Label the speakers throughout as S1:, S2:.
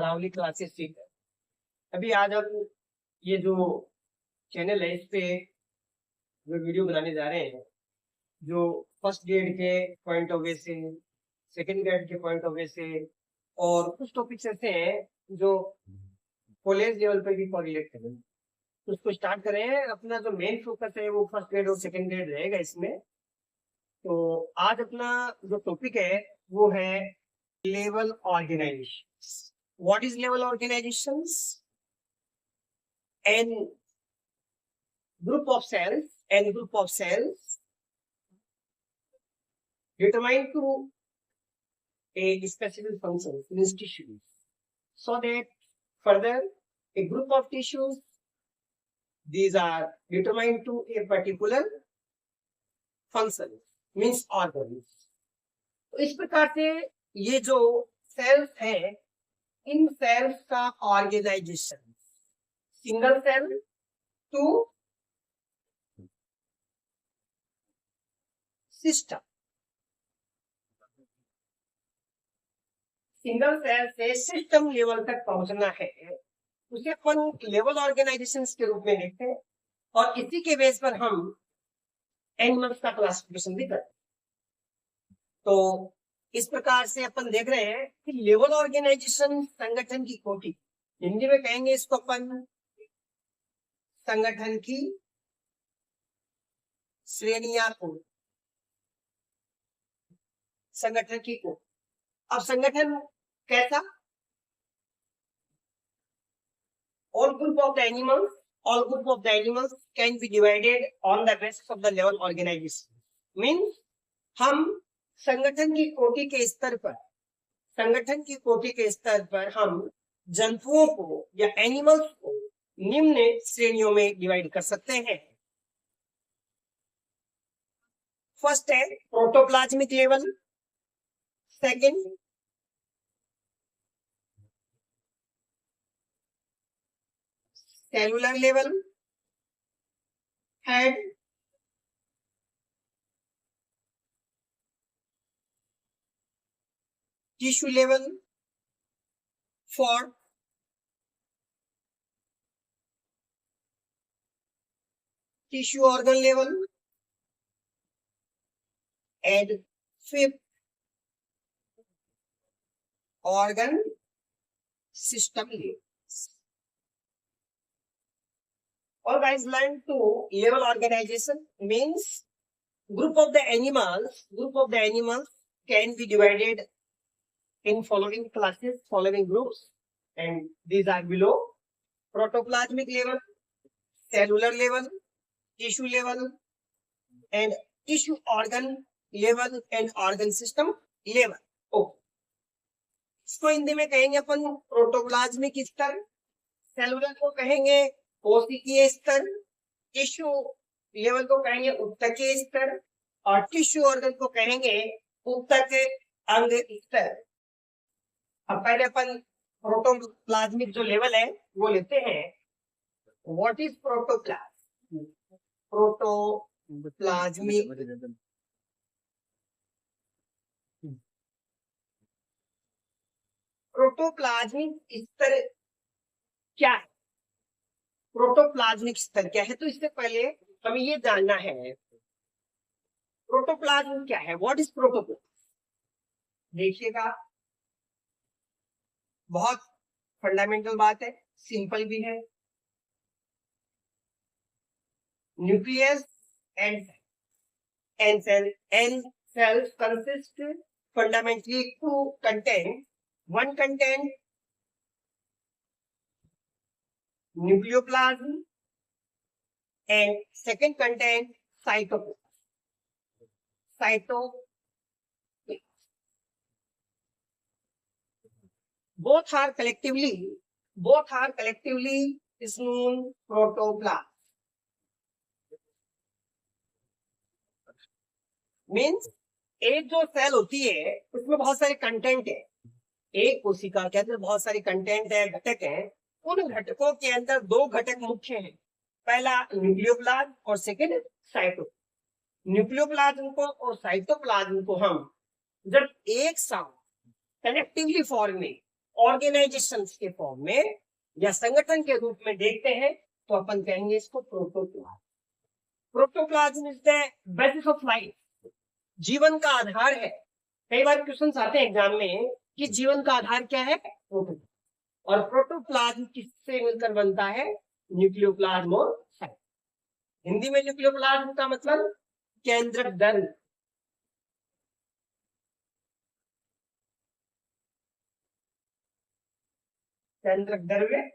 S1: Aravalli classes सीख। अभी आज हम ये जो चैनल है इस पे जो वीडियो बनाने जा रहे हैं, जो फर्स्ट ग्रेड के पॉइंट ऑफ व्यू से, सेकंड ग्रेड के पॉइंट ऑफ व्यू से, और कुछ टॉपिक्स ऐसे हैं जो कॉलेज लेवल पर भी कोरिलेट करें। तो उसको स्टार्ट करें। अपना जो मेन फोकस है वो फर्स्ट ग्रेड और सेकंड ग्रेड रहेगा इसमें। तो आज अपना जो टॉपिक है वो है level organization. What is level organizations? An group of cells determined to a specific function in tissues, so that further a group of tissues, these are determined to a particular function, means organs. तो इस प्रकार से ये जो cells है, इन cells का organization single cell to system, single cell से सिस्टम लेवल तक पहुंचना है, उसे अपन लेवल ऑर्गेनाइजेशन के रूप में देखते हैं। और इसी के बेस पर हम एनिमल्स का क्लासिफिकेशन भी करते हैं। तो इस प्रकार से अपन देख रहे हैं कि लेवल ऑर्गेनाइजेशन संगठन की कोटि, हिंदी में कहेंगे इसको अपन संगठन की श्रेणियां को, संगठन की कोटि। अब संगठन कैसा? all group of the animals can be divided on the basis of the level organization. Means हम संगठन की कोटि के स्तर पर हम जंतुओं को या एनिमल्स को निम्न श्रेणियों में डिवाइड कर सकते हैं। फर्स्ट है protoplasmic level, second cellular level, and tissue level, fourth tissue organ level, and fifth organ system level. All guys learn to level organization means group of the animals can be divided in following classes, following groups, and these are below: protoplasmic level, cellular level, tissue level, and tissue organ level and organ system level. Okay. इसको हिंदी में कहेंगे अपन protoplasmic स्तर, cellular को कहेंगे कोशिकीय स्तर, tissue level को कहेंगे ऊतकीय स्तर, और टिश्यू ऑर्गन को कहेंगे ऊतक अंग स्तर। अब पहले अपन प्रोटोप्लाज्मिक जो लेवल है वो लेते हैं। What is protoplasm? प्रोटोप्लाज्मिक स्तर क्या है? प्रोटोप्लाज्मिक स्तर क्या है? तो इससे पहले हमें ये जानना है प्रोटोप्लाज्म क्या है। What is protoplasm? देखिएगा, बहुत फंडामेंटल बात है, सिंपल भी है। Nucleus and cells consist fundamentally two content. One content nucleoplasm and second content cytoplasm. Both are collectively is known protoplasm. Means एक जो सेल होती है उसमें बहुत सारे कंटेंट है। एक कोशिका के अंदर बहुत सारे कंटेंट है, घटक है। उन घटकों के अंदर दो घटक मुख्य हैं, पहला न्यूक्लियोप्लाज्म और सेकंड साइटोप्लाज्म। न्यूक्लियोप्लाज्म को और साइटोप्लाज्म को हम जब एक साथ कनेक्टिवली फॉर्म में ऑर्गेनाइजेशन के फॉर्म में या संगठन के रूप में देखते हैं तो अपन कहेंगे इसको protoplasm. Protoplasm is the basis of life, जीवन का आधार है। कई बार क्वेश्चन आते हैं एग्जाम में कि जीवन का आधार क्या है, प्रोटोप्लाज्म। और प्रोटोप्लाज्म किससे मिलकर बनता है, न्यूक्लियोप्लाज्म और साइटोप्लाज्म। हिंदी में न्यूक्लियोप्लाज्म का मतलब केंद्रक द्रव्य, केंद्रक द्रव्य,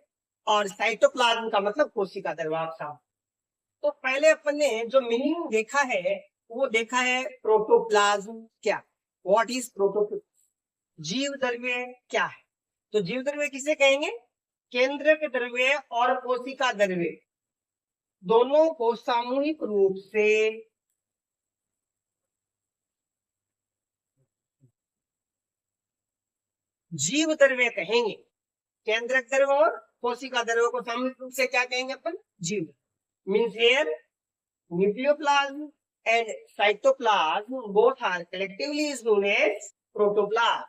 S1: और साइटोप्लाज्म का मतलब कोशिका द्रव्य। तो पहले अपन ने जो मीनिंग देखा है वो देखा है प्रोटोप्लाज्म क्या, व्हाट इज प्रोटोप्लाज्म, जीव द्रव्य क्या है। तो जीव द्रव्य किसे कहेंगे, केंद्रक द्रव्य और कोशिका द्रव्य दोनों को सामूहिक रूप से जीव द्रव्य कहेंगे। केंद्रक द्रव्य और कोशिका द्रव्य को सामूहिक रूप से क्या कहेंगे अपन, जीव। Means here nucleoplasm and cytoplasm both are collectively is known as protoplasm.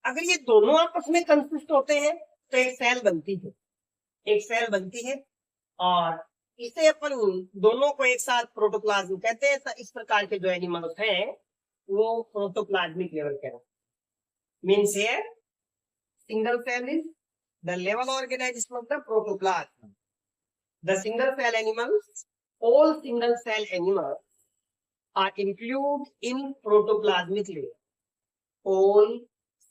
S1: अगर ये दोनों आपस में कंसिस्ट होते हैं तो एक सेल बनती है, एक सेल बनती है, और इसे अपन दोनों को एक साथ प्रोटोप्लाज्म कहते हैं। तो इस प्रकार के जो एनिमल्स हैं वो प्रोटोप्लाज्मिक लेवल के हैं। Means here single cell is the level organization of the protoplasm. The single cell animals, all single cell animals are included in protoplasmic layer. All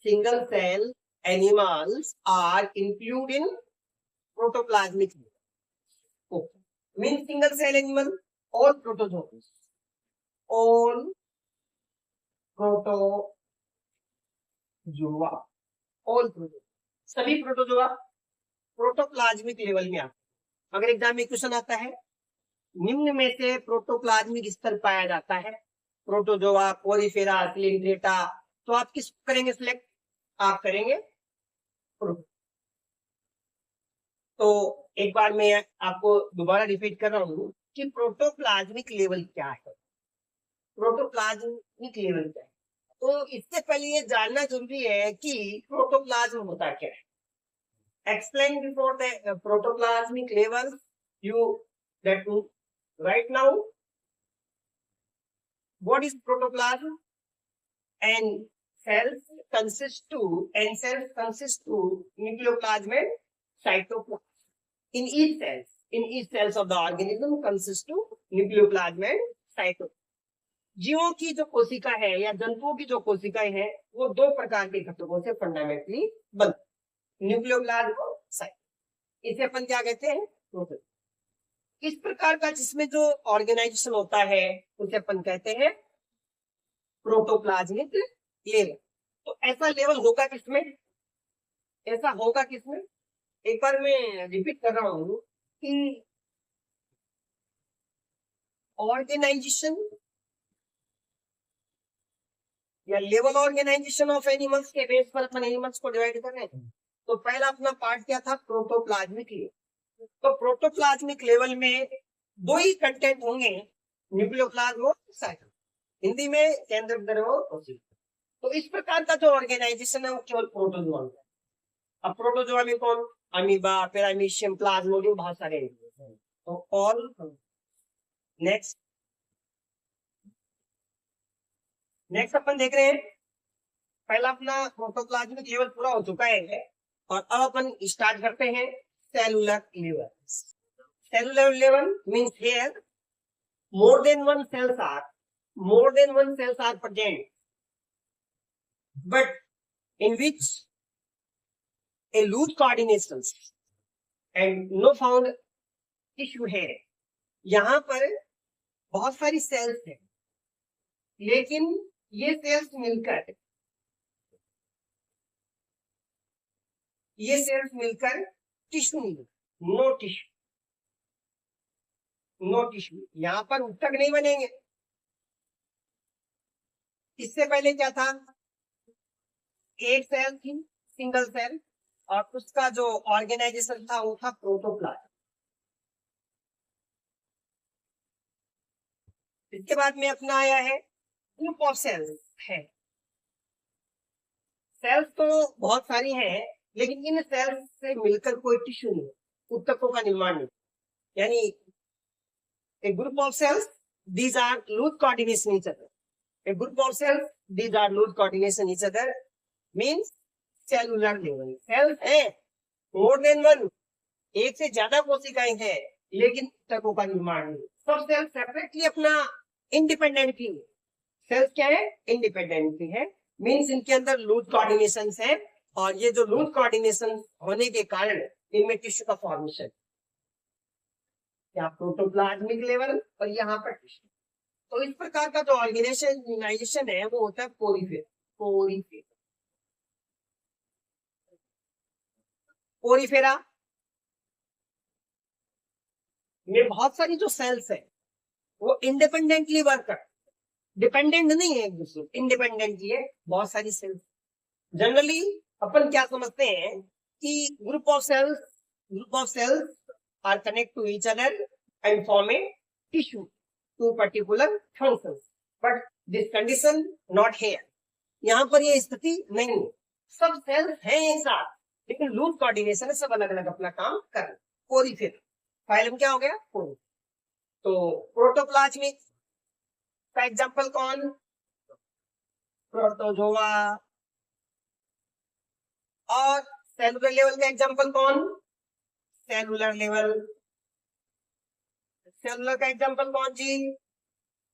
S1: single cell animals are included in protoplasmic layer. Okay. Means single cell animal, all protozoans, all protozoa, all protozoa, सभी protozoa protoplasmic level में आते हैं। अगर exam में question आता है निम्न में से प्रोटोप्लाज्मिक स्तर पाया जाता है, प्रोटोजोआ, पोरिफेरा, सिलिंड्रेटा, तो आप किस करेंगे सिलेक्ट, आप करेंगे प्रोटो। तो एक बार मैं आपको दोबारा रिपीट कर रहा हूं कि प्रोटोप्लाज्मिक लेवल क्या है, प्रोटोप्लाज्मिक लेवल क्या है। तो इससे पहले ये जानना जरूरी है कि प्रोटोप्लाज्म होता क्या है। Explain before the protoplasmic level you that right now what is protoplasm, and cells consist to nucleoplasm and cytoplasm. In each cells of the organism consist to nucleoplasm and cytoplasm. जीवों की जो कोशिका है या जंतुओं की जो कोशिकाएं हैं वो दो प्रकार के घटकों से फंडामेंटली बनती, न्यूक्लियोप्लाज्म और साइटोप्लाज्म। इसे अपन क्या कहते हैं, प्रोटोप्लाज्म। इस प्रकार का जिसमें जो ऑर्गेनाइजेशन होता है उसे अपन कहते हैं प्रोटोप्लाज्मिक लेवल। तो ऐसा लेवल होगा किसमें, ऐसा होगा किसमें, एक बार मैं रिपीट कर रहा हूं कि ऑर्गेनाइजेशन या लेवल ऑर्गेनाइजेशन ऑफ एनिमल्स के बेस पर अपन एनिमल्स को डिवाइड कर रहे हैं। तो पहला अपना पार्ट क्या था, प्रोटोप्लाज्मिक लेवल। तो प्रोटोप्लाज्मिक लेवल में दो ही कंटेंट होंगे, न्यूक्लियोप्लाज्म और साइटोप्लाज्म। हिंदी में केंद्रक द्रव्य और कोशिका। तो इस प्रकार का जो ऑर्गेनाइजेशन है वो केवल प्रोटोजोआ में। अब प्रोटोजोआ में कौन, अमीबा, पैरामीशियम, प्लाज्मोडियम, बहुत सारे हैं। तो ऑल नेक्स्ट अपन देख रहे हैं, पहला अपना प्रोटोप्लाज्मिक लेवल पूरा हो चुका है और अब अपन स्टार्ट करते हैं cellular level. Cellular level means here more than one cells are present, but in which a loose coordinations and no found tissue है। यहाँ पर बहुत सारी सेल्स हैं लेकिन ये सेल्स मिलकर टिश्यू नहीं, नो टिश्यू, यहां पर ऊतक नहीं बनेंगे। इससे पहले क्या था, एक सेल थी, सिंगल सेल, और उसका जो ऑर्गेनाइजेशन था वो था प्रोटोप्लाज्म। इसके बाद में अपना आया है ग्रुप ऑफ सेल्स है, सेल्स तो बहुत सारी हैं, लेकिन इन सेल्स से मिलकर कोई टिश्यू नहीं, उत्तकों का निर्माण नहीं। यानी a group of cells, these are loose coordination each other. A group of cells, these are loose coordination each other, means cellular level. Cells है more than one, एक से ज्यादा कोशिकाएं हैं, लेकिन तत्वों का निर्माण नहीं। सब सेल सेपरेटली अपना इंडिपेंडेंटली, सेल्स क्या है, इंडिपेंडेंटली है, मीन्स इनके अंदर लूज कोऑर्डिनेशन है, और ये जो लूज कोऑर्डिनेशन होने के कारण इनमें टिश्यू का फॉर्मेशन, यहाँ प्रोटोप्लाज्मिक लेवल और यहाँ पर टिश्यू। तो इस प्रकार का जो ऑर्गेनाइजेशन है वो होता है पोरीफेरा। पोरीफेरा में बहुत सारी जो सेल्स है वो इंडिपेंडेंटली वर्क कर, डिपेंडेंट नहीं है एक दूसरे, इंडिपेंडेंटली है बहुत सारी सेल्स। जनरली अपन क्या समझते हैं कि group of cells are connect to each other and form a tissue to particular function, but this condition not here. यहाँ पर ये स्थिति नहीं है, सब सेल्स हैं एक साथ, लेकिन लूज कोऑर्डिनेशन है, सब अलग अलग अपना काम कर रहे हैं। पोरीफेरा फाइलम क्या हो गया, पोरी। तो प्रोटोप्लाज्मिक का एग्जांपल कौन, प्रोटोजोआ। और सेलुलर लेवल का एग्जांपल कौन, सेलुलर लेवल। सेलुलर का एग्जांपल कौन जी,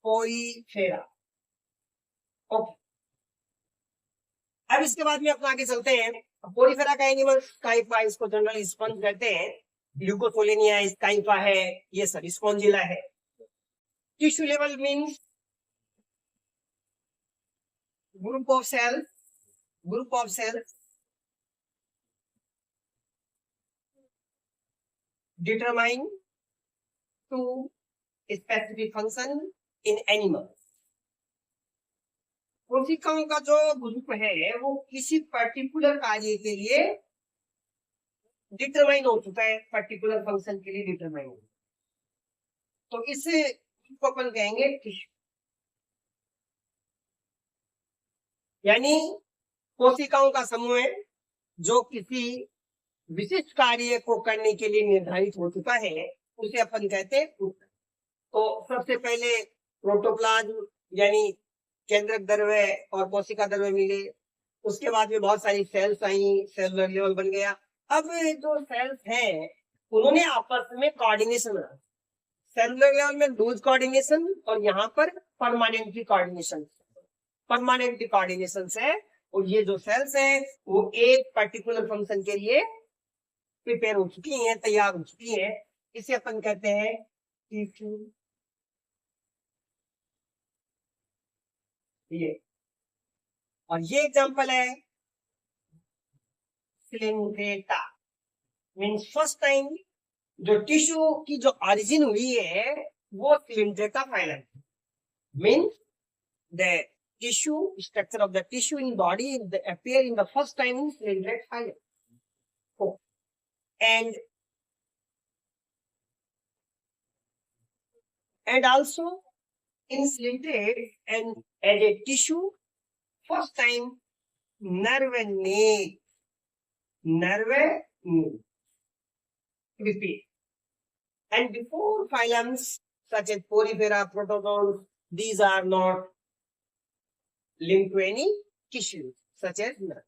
S1: पोरीफेरा। ओके, अब इसके बाद में अपना आगे चलते हैं। पोरीफेरा का एनिमल काइफा, इसको जनरली स्पंज कहते हैं, ल्यूकोसोलेनिया काइफा है, ये सब स्पॉन्जिला है। Tissue level means group of cells determine to specific function in animal। कोशिकाओं का जो ग्रुप है वो किसी पर्टिकुलर कार्य के लिए डिटरमाइन हो चुका है, पर्टिकुलर फंक्शन के लिए डिटरमाइन हो, तो इसे अपन कहेंगे टिश्यू। यानी कोशिकाओं का समूह है जो किसी विशिष्ट कार्य को करने के लिए निर्धारित हो चुका है, उसे अपन कहते हैं। तो सबसे पहले प्रोटोप्लाज्म यानी केंद्रक द्रव्य और कोशिका द्रव्य मिले, उसके बाद में बहुत सारी सेल्स आई, सेलुलर लेवल बन गया। अब जो सेल्स हैं उन्होंने आपस में कोऑर्डिनेशन रखा, सेलुलर लेवल में लूज कोऑर्डिनेशन और यहाँ पर परमानेंटली कोऑर्डिनेशन, परमानेंट कोऑर्डिनेशन है। और ये जो सेल्स है वो एक पर्टिकुलर फंक्शन के लिए प्रिपेयर हो चुकी हैं, तैयार हो चुकी हैं, इसे अपन कहते हैं टिश्यू। ये और ये एग्जांपल है सिलिंड्रेटा, मींस फर्स्ट टाइम जो टिश्यू की जो ऑरिजिन हुई है वो coelenterata phylum, means the tissue structure of the tissue in body appear in the first time in ciliate phylum. Oh. And also in ciliate and as a tissue first time nerve repeat, and before phylums such as Porifera, protozoans, these are not linked to any tissue such as nerve,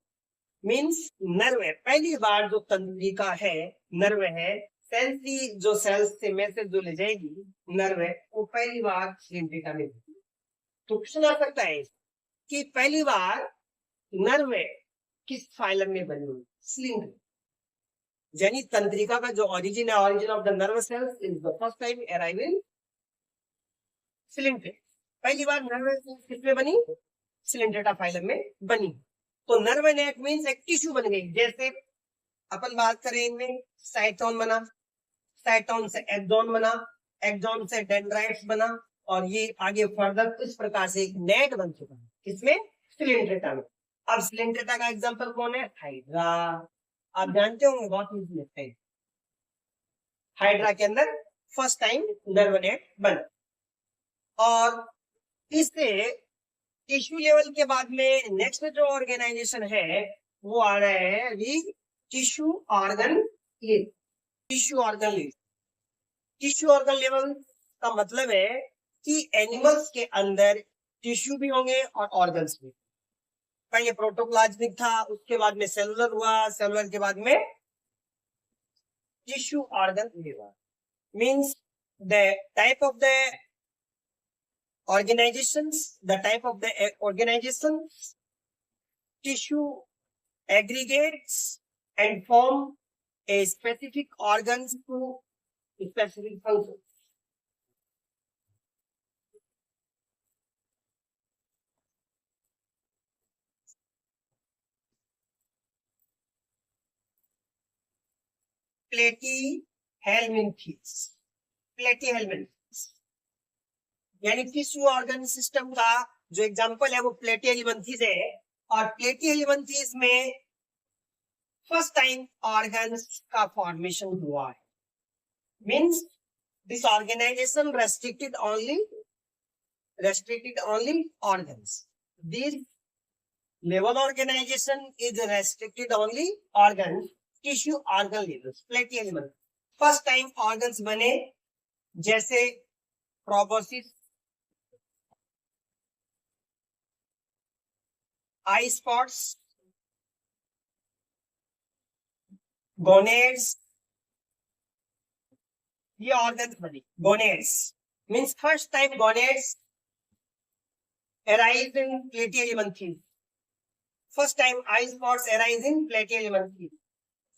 S1: means nerve है, पहली बार जो तंत्रिका है nerve है, sensory जो sales से message जो ले जाएगी नर्व है, वो पहली बार सिलिंड्रिका में। तो क्वेश्चन आ सकता है कि पहली बार नर्व किस फाइलम में बनी हुई, सिलिंड्रिका। यानी तंत्रिका का जो ओरिजिन है, origin of the nerve cells is the first time arrive in coelenterata. पहली बार नर्व किसमें बनी, सिलिंड्रेटा फाइलम में बनी। तो नर्व नेट मींस एक टिश्यू बन गई। जैसे अपन बात करें इनमें साइटोन बना, साइटोन से एक्सोन बना, एक्सोन से डेंड्राइट्स बना, और ये आगे फर्दर इस प्रकार से एक नेट बन चुका है, इसमें सिलिंड्रेटा में। अब सिलिंड्रेटा का एग्जांपल कौन है, हाइड्रा। आप जानते होंगे, बहुत यूज लेते हैं। हाइड्रा के अंदर फर्स्ट टाइम नर्व नेट बना, और इससे टिश्यू लेवल के बाद में नेक्स्ट जो ऑर्गेनाइजेशन है वो आ रहा है अभी tissue organ level. Tissue organ level, tissue organ level का मतलब है कि एनिमल्स के अंदर टिश्यू भी होंगे और ऑर्गन्स भी। पहले प्रोटोप्लाज्मिक था, उसके बाद में सेलुलर हुआ, सेलुलर के बाद में tissue organ level. Means the type of the organizations, the type of the organizations, tissue aggregates and form a specific organs to specific functions. Platyhelminthes, platyhelminthes यानी टिश्यू ऑर्गन सिस्टम का जो example है वो प्लेटिहेल्मिंथेस है। और प्लेटिहेल्मिंथेस में first time organs का formation हुआ है। Means this organization restricted only organs. This level organization is restricted only organs, tissue organ levels, platyhelminth। First time organs बने जैसे प्रोबोसिस, आई स्पॉट्स, गोनेड्स, ये ऑर्गन्स बने। Gonads means first time gonads arise in platyhelminthes. First time eye spots arise in platyhelminthes.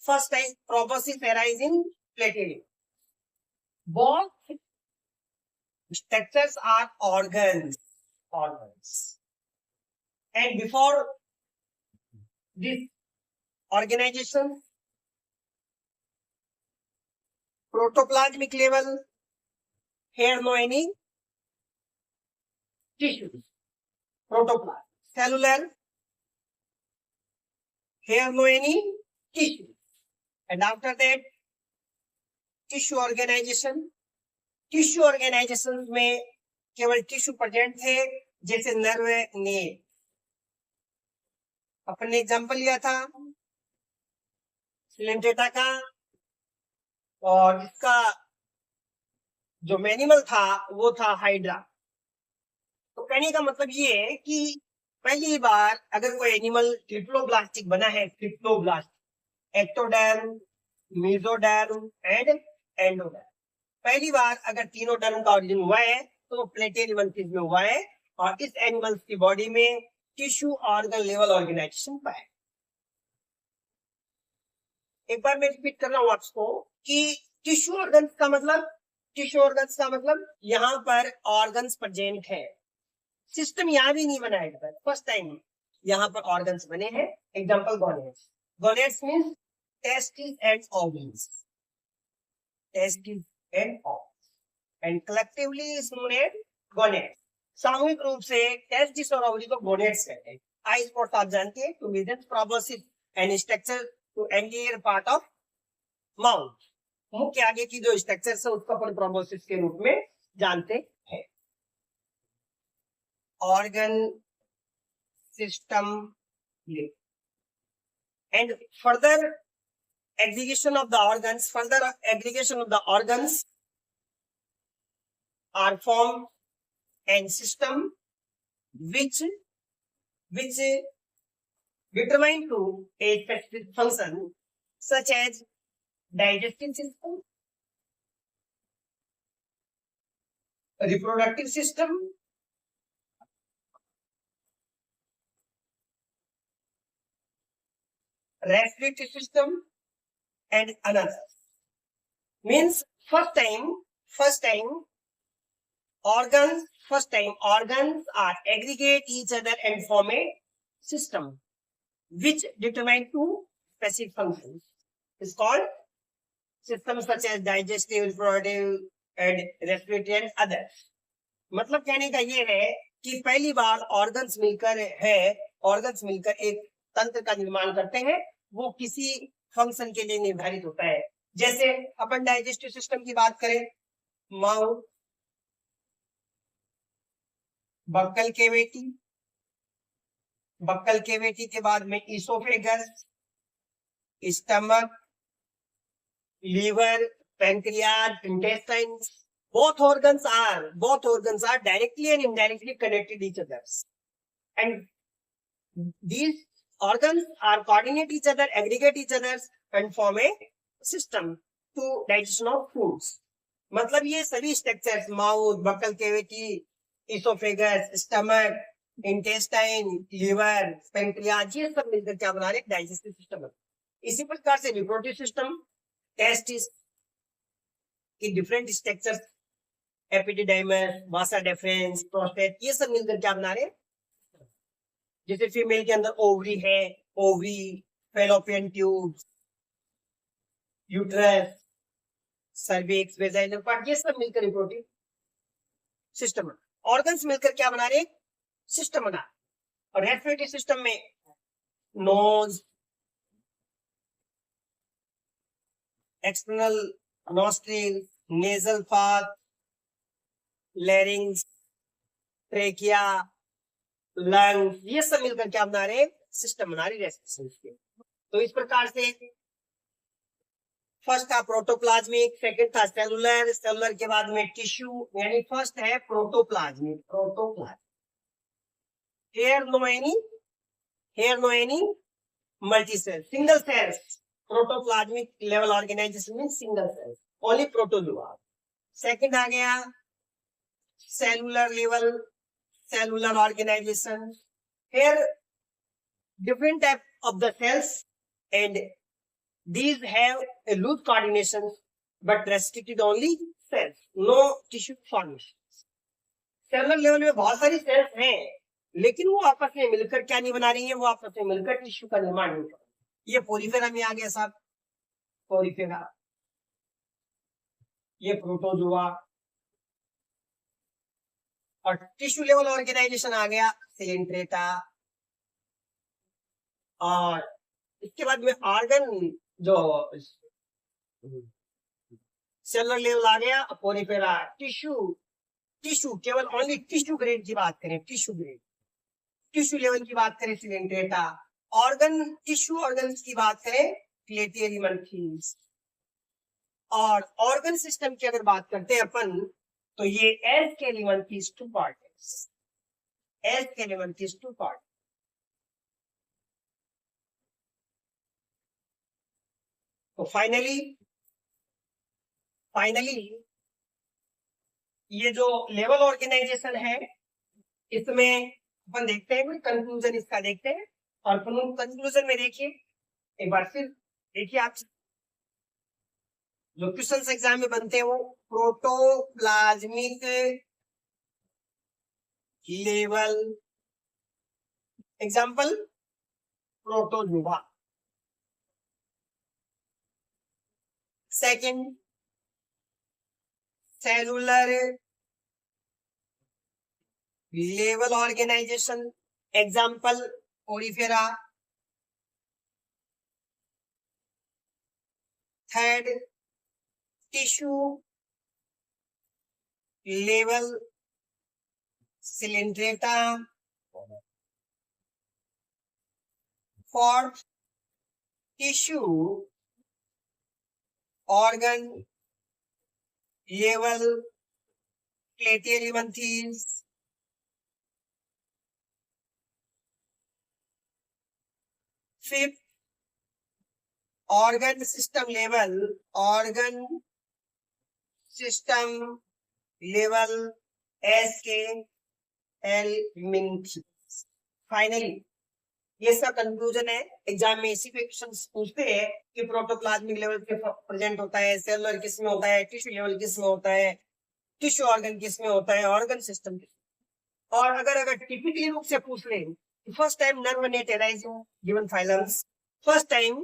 S1: First time proboscis arise in platyhelminthes. Both structures are organs. And before this organization, protoplasmic level, here no any tissue. Protoplasm, cellular, here no any tissue. And after that, tissue organization. Tissue organization में केवल tissue present थे, जैसे nerve, nail. अपन ने example लिया था Coelenterata का, और इसका जो मैनिमल था वो था हाइड्रा। तो कहने का मतलब ये है कि पहली बार अगर कोई एनिमल ट्रिप्लोब्लास्टिक बना है, ट्रिप्लोब्लास्ट, एक्टोडर्म, मेसोडर्म एंड एंडोडर्म, पहली बार अगर तीनों टर्म का ओरिजिन हुआ है तो प्लेटिहेल्मिंथेस में हुआ है। और इस एनिमल्स की बॉडी में टिश्यू ऑर्गन लेवल ऑर्गेनाइजेशन पाया। एक बार मैं रिपीट कर रहा हूं आपको कि टिश्यू ऑर्गन्स का मतलब यहां पर ऑर्गन्स प्रेजेंट है, सिस्टम यहां भी नहीं बना है। फर्स्ट टाइम यहां पर ऑर्गन्स बने हैं। Example gonads. Gonads means testis and ovaries, testis and ovaries, and collectively is known as gonads। सामूहिक रूप से टेस्टिस और ओवरी को गोनेड्स कहते हैं। आई स्पॉट्स आप जानते हैं, to medium proboscis and structure to anterior part of mouth. मुंह के आगे की जो स्ट्रक्चर है उसको अपन प्रोबोसिस के रूप में जानते हैं। Organ system and further aggregation of the organs are formed and system which determine to a specific function such as digestive system, reproductive system, respiratory system and another। Means first time organs are aggregate each other and form a system which determine two specific functions is called system such as digestive, reproductive and respiratory and others। मतलब कहने का ये है कि पहली बार organs मिलकर एक तंत्र का निर्माण करते हैं, वो किसी फंक्शन के लिए निर्धारित होता है। जैसे अपन डाइजेस्टिव सिस्टम की बात करें, mouth, buccal cavity, buccal cavity के बाद में oesophagus, stomach, liver, pancreas, intestine. Both organs are directly and indirectly connected each other, and these organs are coordinate each other, aggregate each other, and form a system to digestion of foods. मतलब ये सभी structures, mouth, buccal cavity, oesophagus, stomach, intestine, liver, pancreas, ये सब मिलकर क्या बना रहे हैं? Digestive system. इसी प्रकार से रिप्रोडक्टिव सिस्टम, टेस्टिस की different structures, epididymis, vasa deferens, prostate, ये सब मिलकर क्या बना रहे हैं? जैसे फीमेल के अंदर ओवरी है, ovary, fallopian tube, uterus, cervix, vaginal part, ये सब मिलकर रिप्रोडक्टिव सिस्टम. ऑर्गन्स मिलकर क्या बना रहे? सिस्टम बना. और रेस्पिरेटरी सिस्टम में nose, external nostril, nasal path, larynx, trachea, lungs, ये सब मिलकर क्या बना रहे? सिस्टम बना रही रेस्पिरेशन के. तो इस प्रकार से फर्स्ट था प्रोटोप्लाज्मिक, सेकंड था सेलुलर, सेलुलर के बाद में टिश्यू, यानी फर्स्ट है protoplasmic. Here no any multi-cell, single cells. Protoplasmic level organization means single cell, only protozoa. Second आ गया cellular level, cellular organization. Here different type of the cells, and these have a loose coordination but restricted only cells, no tissue formation. Cellular level में बहुत सारी cells हैं, लेकिन वो आपस में मिलकर क्या नहीं बना रही है? वो आपस में मिलकर टिश्यू का निर्माण नहीं कर रही. ये पोलिफेरा में आ गया साहब, पोलिफेरा. ये प्रोटोजोआ. और टिश्यू लेवल ऑर्गेनाइजेशन आ गया सिलेंट्रेटा. और इसके बाद में ऑर्गन जो सेलुलर लेवल आ गया पोलिफेरा. टिश्यू केवल ओनली टिश्यू ग्रेड की बात करें, टिश्यू ग्रेड, टिश्यू लेवल की बात करें सिलेंट्रेटा. ऑर्गन, टिश्यू ऑर्गन्स की बात करें क्लेटियरिमंथीज. और ऑर्गन सिस्टम की अगर बात करते हैं अपन, तो ये एस के एलिमेंथीज टू पार्ट, एस के एलिमेंथीज टू पार्ट. तो फाइनली ये जो लेवल ऑर्गेनाइजेशन है, इसमें अपन देखते हैं, कंक्लूजन इसका देखते हैं. और कंक्लूजन में देखिए, एक बार फिर देखिए, आप जो क्वेश्चंस एग्जाम में बनते हैं वो protoplasmic level, example protozoa. Second cellular level organisation, example porifera. Third tissue level coelenterata. Fourth tissue organ level platyhelminthes. Fifth organ system level aschelminthes. Finally ये सब कंक्लूजन है. एग्जाम में इसी पे क्वेश्चन पूछते हैं कि प्रोटोप्लाज्मिक लेवल के प्रेजेंट होता है, सेलुलर किस में होता है, टिश्यू लेवल किस में होता है, टिश्यू ऑर्गन किस में होता है, ऑर्गन सिस्टम. और अगर टिपिकली रूप से पूछ ले, first time nerve net arising given phylums, first time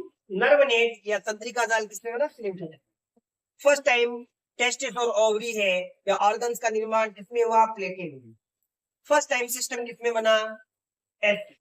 S1: nerve net या तंत्रिका जाल किसमें बना? सिलेंट्रेटा. फर्स्ट टाइम टेस्टिस और ओवरी है या ऑर्गन्स का निर्माण किसमें हुआ? प्लेटियम. फर्स्ट टाइम सिस्टम किसमें बना? एस.